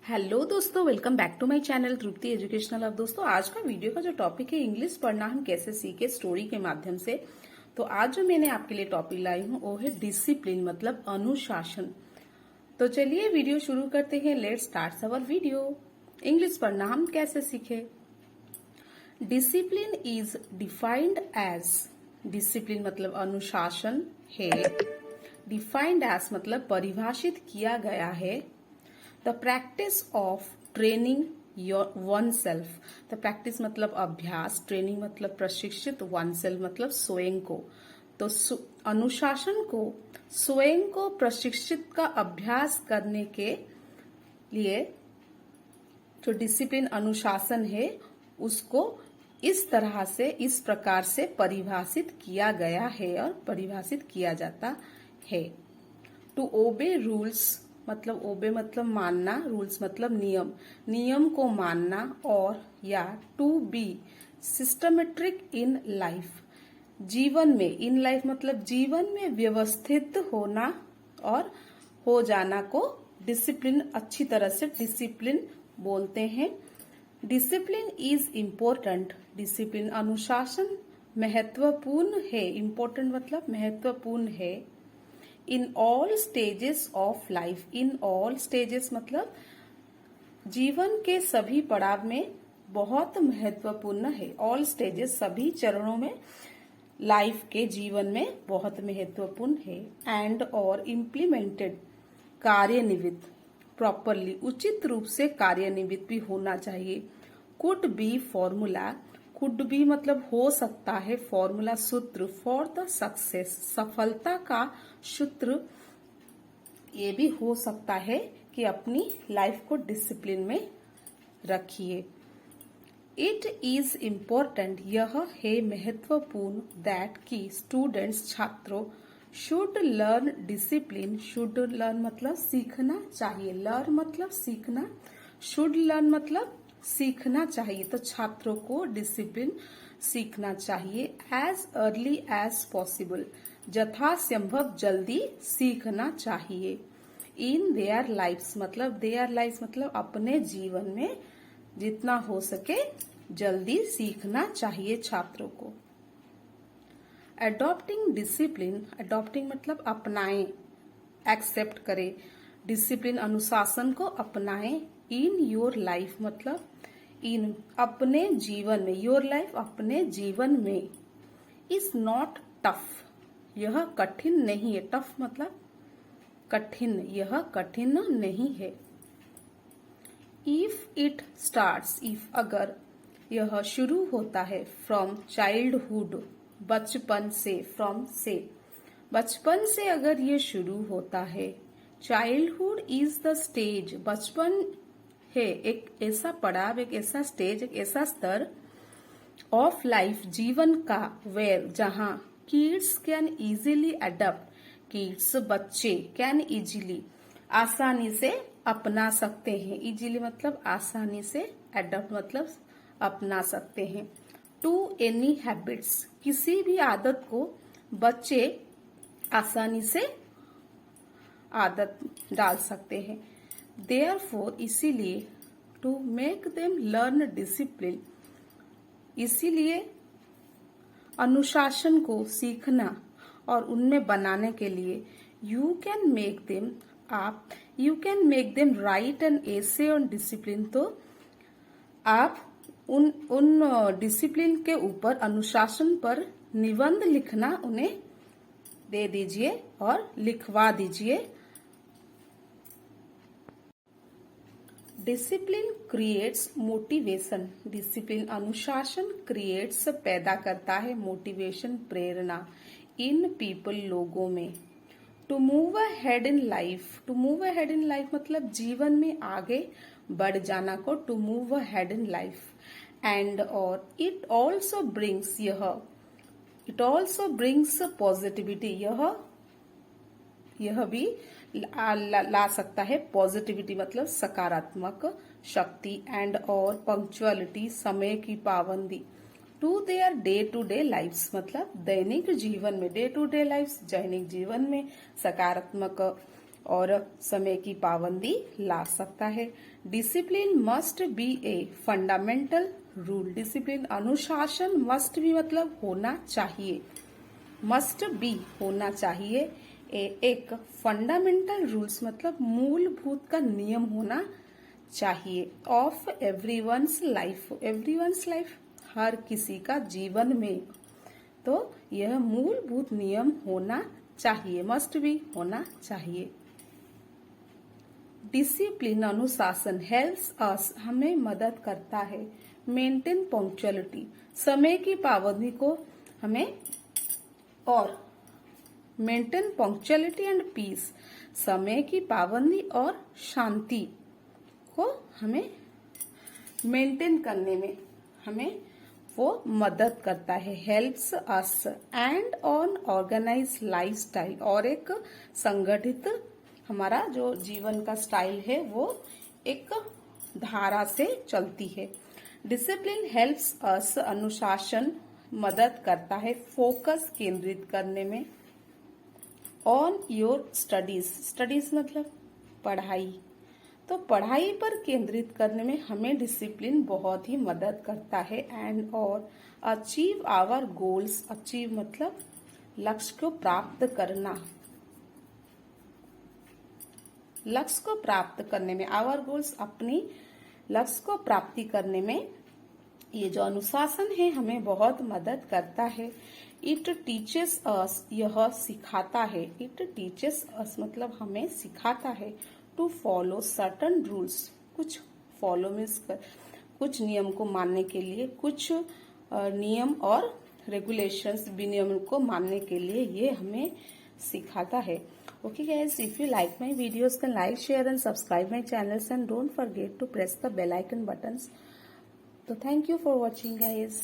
Hello दोस्तों, welcome back to my channel Tripti educational. अब दोस्तों आज का वीडियो का जो टॉपिक है इंग्लिश पढ़ना हम कैसे सीखे स्टोरी के माध्यम से। तो आज जो मैंने आपके लिए टॉपिक लाई हूँ वो है डिसिप्लिन मतलब अनुशासन। तो चलिए वीडियो शुरू करते हैं। Let's start our video. English पढ़ना हम कैसे सीखे। Discipline is defined as, discipline मतलब अनुशासन है। डिफाइंड एज मतलब परिभाषित किया गया है। The practice of training your one self, the practice मतलब अभ्यास, ट्रेनिंग मतलब प्रशिक्षित, वन सेल्फ मतलब स्वयं को। तो अनुशासन को स्वयं को प्रशिक्षित का अभ्यास करने के लिए जो डिसिप्लिन अनुशासन है उसको इस तरह से, इस प्रकार से परिभाषित किया गया है और परिभाषित किया जाता है। टू ओबे रूल्स मतलब ओबे मतलब मानना, रूल्स मतलब नियम, नियम को मानना, और या टू बी सिस्टमेट्रिक इन लाइफ, जीवन में, इन लाइफ मतलब जीवन में व्यवस्थित होना और हो जाना को डिसिप्लिन, अच्छी तरह से डिसिप्लिन बोलते हैं। डिसिप्लिन इज इम्पोर्टेंट, डिसिप्लिन अनुशासन महत्वपूर्ण है। इम्पोर्टेंट मतलब महत्वपूर्ण है। In all stages of life, in all stages मतलब जीवन के सभी पड़ाव में बहुत महत्वपूर्ण है। ऑल स्टेजेस सभी चरणों में लाइफ के जीवन में बहुत महत्वपूर्ण है। एंड और इम्प्लीमेंटेड कार्यान्वित प्रॉपरली, उचित रूप से कार्यान्वित भी होना चाहिए। Could be formula, could be मतलब हो सकता है, फॉर्मूला सूत्र, फॉर द सक्सेस सफलता का सूत्र। ये भी हो सकता है कि अपनी लाइफ को डिसिप्लिन में रखिए। इट इज इम्पोर्टेंट, यह है महत्वपूर्ण, दैट की स्टूडेंट्स छात्रों should learn discipline, should learn मतलब सीखना चाहिए, लर्न मतलब सीखना, शुड लर्न मतलब सीखना चाहिए। तो छात्रों को डिसिप्लिन सीखना चाहिए। एज अर्ली एज पॉसिबल, यथासंभव जल्दी सीखना चाहिए। इन देयर लाइफ्स मतलब, देयर लाइफ्स मतलब अपने जीवन में जितना हो सके जल्दी सीखना चाहिए छात्रों को। अडॉप्टिंग डिसिप्लिन, अडॉप्टिंग मतलब अपनाएं, एक्सेप्ट करें, डिसिप्लिन अनुशासन को अपनाएं। इन योर लाइफ मतलब इन अपने जीवन में, योर लाइफ अपने जीवन में। इज नॉट टफ, यह कठिन नहीं है। टफ मतलब कठिन, यह कठिन नहीं है। इफ इट स्टार्ट्स, इफ अगर यह शुरू होता है, फ्रॉम चाइल्डहुड बचपन से, फ्रॉम से बचपन से अगर ये शुरू होता है। चाइल्डहुड इज द स्टेज, बचपन है एक ऐसा पड़ाव, एक ऐसा स्टेज, एक ऐसा स्तर ऑफ लाइफ जीवन का, वेयर जहां kids can easily adopt, kids बच्चे कैन इजीली आसानी से अपना सकते हैं, इजीली मतलब आसानी से, अडॉप्ट मतलब अपना सकते हैं। टू एनी हैबिट्स, किसी भी आदत को बच्चे आसानी से आदत डाल सकते हैं। देयरफॉर इसीलिए, to make them learn discipline, इसीलिए अनुशासन को सीखना और उनमें बनाने के लिए, यू कैन मेक देम, आप you can make them write an essay on discipline, तो आप उन डिसिप्लिन के ऊपर, अनुशासन पर निबंध लिखना उन्हें दे दीजिए और लिखवा दीजिए। डिसिप्लिन क्रिएट्स मोटिवेशन, डिसिप्लिन अनुशासन क्रिएट्स पैदा करता है, मोटिवेशन प्रेरणा, इन पीपल लोगों में। To move ahead in life, to move ahead in life मतलब जीवन में आगे बढ़ जाना को to move ahead in life. And और इट ऑल्सो ब्रिंग्स, यह इट ऑल्सो ब्रिंग्स पॉजिटिविटी, यह भी ला सकता है पॉजिटिविटी मतलब सकारात्मक शक्ति। एंड और पंक्चुअलिटी समय की पाबंदी, to their day to day lifes मतलब दैनिक जीवन में, डे टू डे लाइफ्स दैनिक जीवन में सकारात्मक और समय की पाबंदी ला सकता है। Discipline must be a fundamental rule. Discipline अनुशासन मस्ट भी मतलब होना चाहिए, मस्ट बी होना चाहिए। एक फंडामेंटल रूल्स मतलब मूलभूत का नियम होना चाहिए। Of everyone's life, everyone's life हर किसी का जीवन में, तो यह मूलभूत नियम होना चाहिए, मस्ट भी होना चाहिए। डिसिप्लिन अनुशासन हेल्प्स अस हमें मदद करता है। मेंटेन पंक्चुअलिटी समय की पाबंदी को हमें, और मेंटेन पंक्चुअलिटी एंड पीस समय की पाबंदी और शांति को हमें मेंटेन करने में हमें वो मदद करता है। Helps us and on organise lifestyle, और एक संगठित हमारा जो जीवन का स्टाइल है वो एक धारा से चलती है। डिसिप्लिन हेल्प्स अस अनुशासन मदद करता है फोकस केंद्रित करने में। ऑन योर स्टडीज, स्टडीज मतलब पढ़ाई, तो पढ़ाई पर केंद्रित करने में हमें डिसिप्लिन बहुत ही मदद करता है। एंड और अचीव आवर गोल्स, अचीव मतलब लक्ष्य को प्राप्त करना, लक्ष्य को प्राप्त करने में, आवर गोल्स अपनी लक्ष्य को प्राप्ति करने में ये जो अनुशासन है हमें बहुत मदद करता है। इट टीचेस अस, यह सिखाता है। इट टीचेस अस मतलब हमें सिखाता है। टू फॉलो सर्टन रूल्स, कुछ फॉलो मीन्स कुछ नियम को मानने के लिए, कुछ नियम और रेगुलेशंस विनियम को मानने के लिए ये हमें सिखाता है। Okay guys, if you like my videos then like, share and subscribe my channels and don't forget to press the bell icon buttons. So thank you for watching guys.